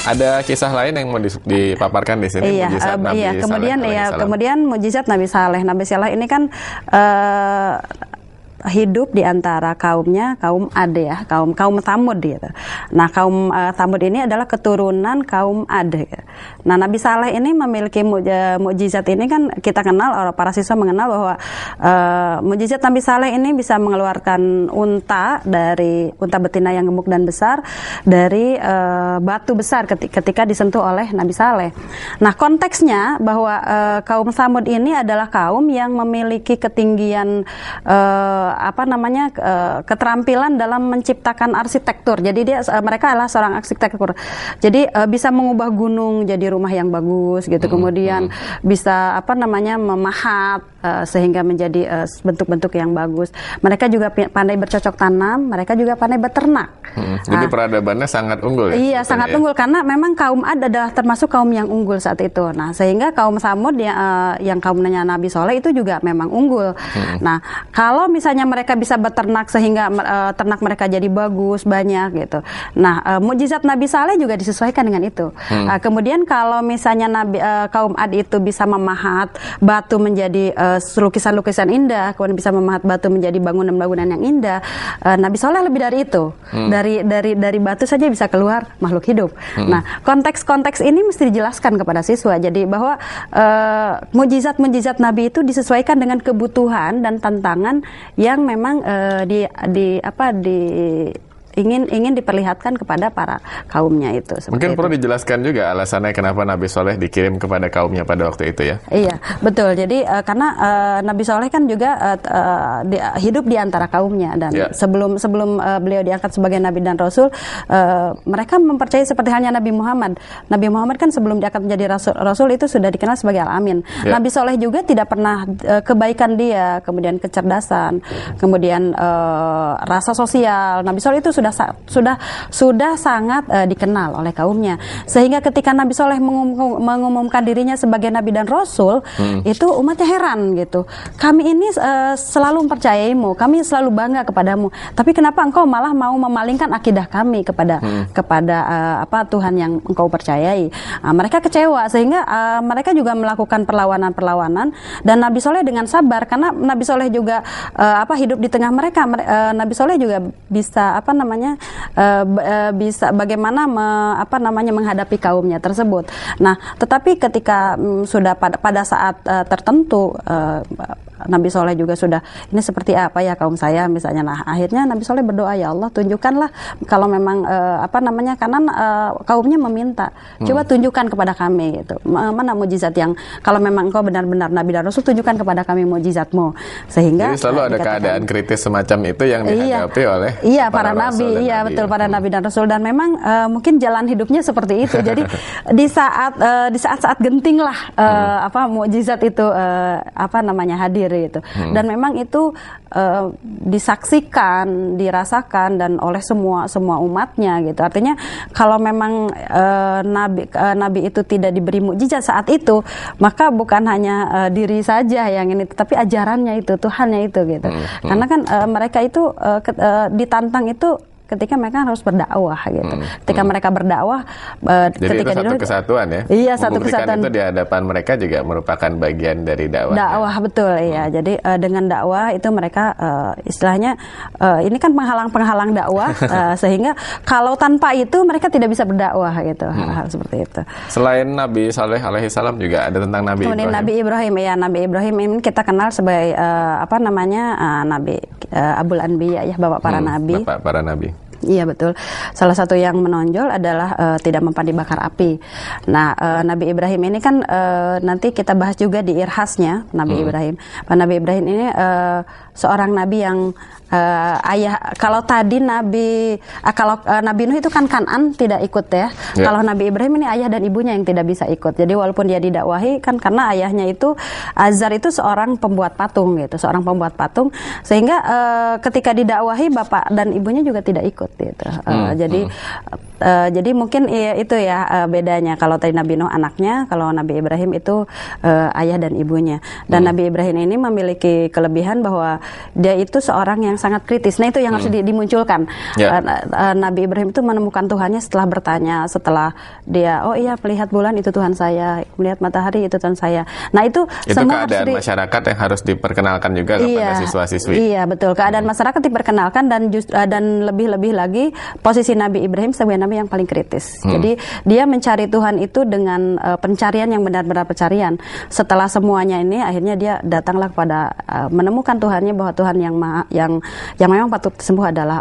Ada kisah lain yang mau dipaparkan di sini? Iya, mujizat Nabi iya. Kemudian Saleh ya, alaihissalam. kemudian mujizat Nabi Saleh. Nabi Saleh ini kan hidup di antara kaumnya, kaum Ad ya, kaum Tsamud gitu. Nah, kaum Tsamud ini adalah keturunan kaum Ad. Gitu. Nah, Nabi Saleh ini memiliki mukjizat ini kan kita kenal, para siswa mengenal bahwa mukjizat Nabi Saleh ini bisa mengeluarkan unta betina yang gemuk dan besar dari batu besar ketika disentuh oleh Nabi Saleh. Nah, konteksnya bahwa kaum Tsamud ini adalah kaum yang memiliki ketinggian keterampilan dalam menciptakan arsitektur. Jadi mereka adalah seorang arsitektur. Jadi bisa mengubah gunung jadi rumah yang bagus gitu. Kemudian bisa memahat sehingga menjadi bentuk-bentuk yang bagus. Mereka juga pandai bercocok tanam, mereka juga pandai beternak. Jadi peradabannya sangat unggul ya? Iya, sangat unggul karena memang kaum Ad adalah termasuk kaum yang unggul saat itu. Nah, sehingga kaum Tsamud yang kaumnya Nabi Saleh itu juga memang unggul. Nah, kalau misalnya mereka bisa beternak sehingga ternak mereka jadi bagus, banyak gitu. Nah, mukjizat Nabi Saleh juga disesuaikan dengan itu. Kemudian kalau misalnya kaum Ad itu bisa memahat batu menjadi lukisan-lukisan indah, kemudian bisa memahat batu menjadi bangunan-bangunan yang indah, Nabi Saleh lebih dari itu. Dari batu saja bisa keluar makhluk hidup. Nah, konteks-konteks ini mesti dijelaskan kepada siswa. Jadi bahwa mukjizat-mukjizat Nabi itu disesuaikan dengan kebutuhan dan tantangan yang memang ingin diperlihatkan kepada para kaumnya itu. Mungkin perlu dijelaskan juga alasannya kenapa Nabi Saleh dikirim kepada kaumnya pada waktu itu ya? Iya, betul. Jadi karena Nabi Saleh kan juga hidup di antara kaumnya dan sebelum beliau diangkat sebagai Nabi dan Rasul, mereka mempercayai seperti halnya Nabi Muhammad. Nabi Muhammad kan sebelum diangkat menjadi Rasul itu sudah dikenal sebagai Al-Amin. Nabi Saleh juga tidak pernah kebaikan dia, kemudian kecerdasan, kemudian rasa sosial. Nabi Saleh itu sudah sangat dikenal oleh kaumnya, sehingga ketika Nabi Saleh mengumumkan dirinya sebagai Nabi dan Rasul, itu umatnya heran gitu. Kami ini selalu mempercayaimu, kami selalu bangga kepadamu, tapi kenapa engkau malah mau memalingkan akidah kami kepada Tuhan yang engkau percayai? Mereka kecewa sehingga mereka juga melakukan perlawanan dan Nabi Saleh dengan sabar karena Nabi Saleh juga hidup di tengah mereka. Nabi Saleh juga bisa bisa bagaimana menghadapi kaumnya tersebut. Nah, tetapi ketika sudah pada saat tertentu Nabi Saleh juga sudah ini seperti apa ya kaum saya misalnya. Nah, akhirnya Nabi Saleh berdoa, ya Allah tunjukkanlah kalau memang karena kaumnya meminta, coba tunjukkan kepada kami itu mana mukjizat yang kalau memang engkau benar-benar Nabi dan Rasul, tunjukkan kepada kami mukjizatmu. Sehingga jadi selalu ada keadaan kritis semacam itu yang dihadapi oleh para nabi, betul, para nabi dan Rasul, dan memang mungkin jalan hidupnya seperti itu. Jadi di saat genting lah mukjizat itu hadir itu. Dan memang itu disaksikan, dirasakan dan oleh semua umatnya gitu. Artinya kalau memang nabi itu tidak diberi mukjizat saat itu, maka bukan hanya diri saja yang ini, tetapi ajarannya itu, Tuhannya itu gitu. Karena kan mereka itu ditantang itu ketika mereka harus berdakwah gitu. Ketika mereka berdakwah, jadi itu satu kesatuan ya. Iya, satu kesatuan. Itu di hadapan mereka juga merupakan bagian dari dakwah. Dakwah, betul, iya. Jadi dengan dakwah itu mereka istilahnya ini kan penghalang dakwah sehingga kalau tanpa itu mereka tidak bisa berdakwah gitu. Hal seperti itu. Selain Nabi Saleh alaihissalam juga ada tentang Nabi Ibrahim. Nabi Ibrahim ya, Nabi Ibrahim ini kita kenal sebagai Nabi Abul Anbiya ya, bapak para nabi. Bapak para nabi. Iya, betul. Salah satu yang menonjol adalah tidak mempan dibakar api. Nah, Nabi Ibrahim ini kan nanti kita bahas juga di irhasnya Nabi Ibrahim. Nabi Ibrahim ini seorang nabi yang ayah. Kalau tadi Nabi Nuh itu kan Kan'an tidak ikut ya. Kalau Nabi Ibrahim ini ayah dan ibunya yang tidak bisa ikut. Jadi walaupun dia didakwahi kan karena ayahnya itu Azar itu seorang pembuat patung gitu, sehingga ketika didakwahi bapak dan ibunya juga tidak ikut. seperti itu. Jadi mungkin itu ya bedanya. Kalau tadi Nabi Nuh anaknya, kalau Nabi Ibrahim itu ayah dan ibunya. Dan Nabi Ibrahim ini memiliki kelebihan bahwa dia itu seorang yang sangat kritis. Nah itu yang harus dimunculkan. Nabi Ibrahim itu menemukan Tuhannya setelah bertanya, setelah dia melihat bulan itu Tuhan saya, melihat matahari itu Tuhan saya. Nah itu semua keadaan masyarakat yang harus diperkenalkan juga kepada siswa-siswi. Iya betul, keadaan masyarakat diperkenalkan dan lebih-lebih lagi posisi Nabi Ibrahim sebagai Nabi yang paling kritis. Jadi dia mencari Tuhan itu dengan pencarian yang benar-benar pencarian. Setelah semuanya ini akhirnya dia datanglah kepada menemukan Tuhannya, bahwa Tuhan yang memang patut disembah adalah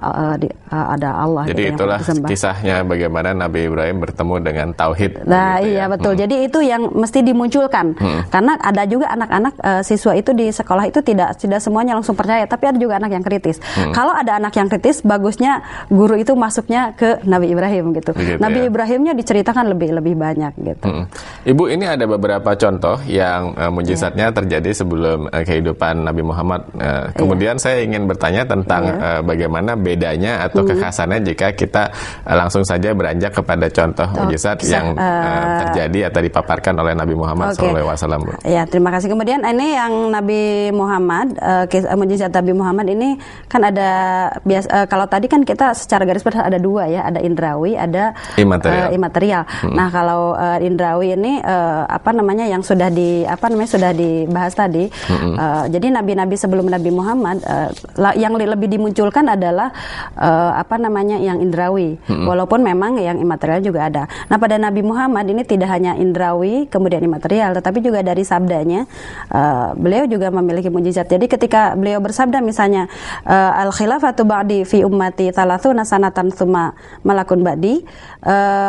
ada Allah. Jadi gitu, itulah kisahnya bagaimana Nabi Ibrahim bertemu dengan tauhid. Nah iya betul. Jadi itu yang mesti dimunculkan. Karena ada juga anak-anak siswa itu di sekolah itu tidak semuanya langsung percaya, tapi ada juga anak yang kritis. Kalau ada anak yang kritis, bagusnya guru itu masuknya ke Nabi Ibrahim gitu. Nabi Ibrahimnya diceritakan lebih banyak gitu. Ibu, ini ada beberapa contoh yang mujizatnya terjadi sebelum kehidupan Nabi Muhammad. Kemudian saya ingin bertanya tentang bagaimana bedanya atau kekhasannya jika kita langsung saja beranjak kepada contoh mujizat yang terjadi atau dipaparkan oleh Nabi Muhammad SAW. Ya, terima kasih. Kemudian ini yang Nabi Muhammad, mujizat Nabi Muhammad ini kan ada kalau tadi kan kita secara garis besar ada dua ya, ada indrawi, ada imaterial. Nah, kalau indrawi ini yang sudah dibahas tadi. Jadi nabi-nabi sebelum Nabi Muhammad yang lebih dimunculkan adalah yang indrawi. Walaupun memang yang imaterial juga ada. Nah, pada Nabi Muhammad ini tidak hanya indrawi kemudian imaterial, tetapi juga dari sabdanya beliau juga memiliki mujizat. Jadi ketika beliau bersabda misalnya al khilafatu ba'di fi ummati 30 sanatan tsumma malakun ba'di,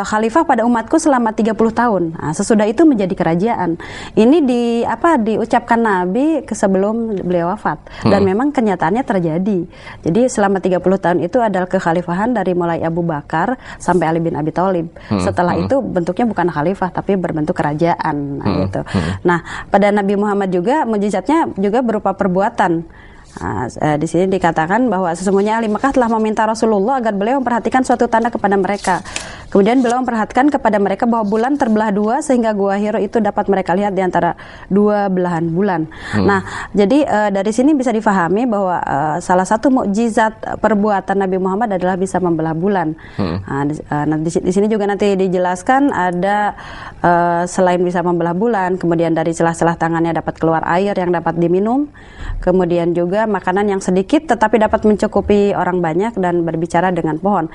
khalifah pada umatku selama 30 tahun. Nah, sesudah itu menjadi kerajaan. Ini diucapkan Nabi sebelum beliau wafat. Dan memang kenyataannya terjadi. Jadi selama 30 tahun itu adalah kekhalifahan dari mulai Abu Bakar sampai Ali bin Abi Thalib. Setelah itu bentuknya bukan khalifah tapi berbentuk kerajaan. Gitu. Nah, pada Nabi Muhammad juga mujizatnya juga berupa perbuatan. Nah, di sini dikatakan bahwa sesungguhnya ahli Mekah telah meminta Rasulullah agar beliau memperhatikan suatu tanda kepada mereka. Kemudian beliau memperhatikan kepada mereka bahwa bulan terbelah dua sehingga Gua Hiro itu dapat mereka lihat di antara dua belahan bulan. Nah, jadi dari sini bisa difahami bahwa salah satu mukjizat perbuatan Nabi Muhammad adalah bisa membelah bulan. Nah, di sini juga nanti dijelaskan ada selain bisa membelah bulan, kemudian dari celah-celah tangannya dapat keluar air yang dapat diminum. Kemudian juga makanan yang sedikit tetapi dapat mencukupi orang banyak dan berbicara dengan pohon.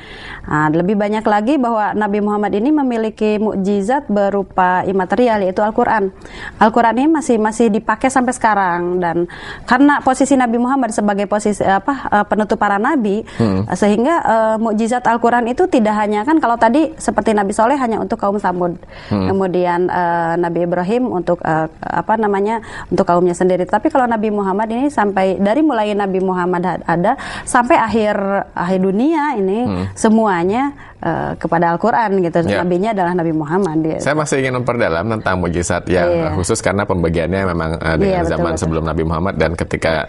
Nah, lebih banyak lagi bahwa Nabi Muhammad ini memiliki mukjizat berupa imaterial, yaitu Al-Quran. Al-Quran ini masih dipakai sampai sekarang, dan karena posisi Nabi Muhammad sebagai posisi penutup para nabi, sehingga mukjizat Al-Quran itu tidak hanya kan kalau tadi seperti Nabi Soleh hanya untuk kaum Samud, kemudian Nabi Ibrahim untuk untuk kaumnya sendiri. Tapi kalau Nabi Muhammad ini sampai dari mulai Nabi Muhammad ada sampai akhir dunia ini semuanya kepada Al-Quran gitu. Nabinya adalah Nabi Muhammad. Saya masih ingin memperdalam tentang mujizat yang khusus karena pembagiannya memang dengan zaman sebelum Nabi Muhammad dan ketika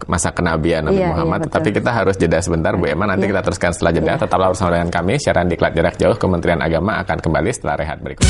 masa kenabian Nabi Muhammad. Tapi kita harus jeda sebentar, Bu Emma. Nanti kita teruskan setelah jeda. Tetaplah bersama dengan kami. Siaran Diklat Jarak Jauh Kementerian Agama akan kembali setelah rehat berikut.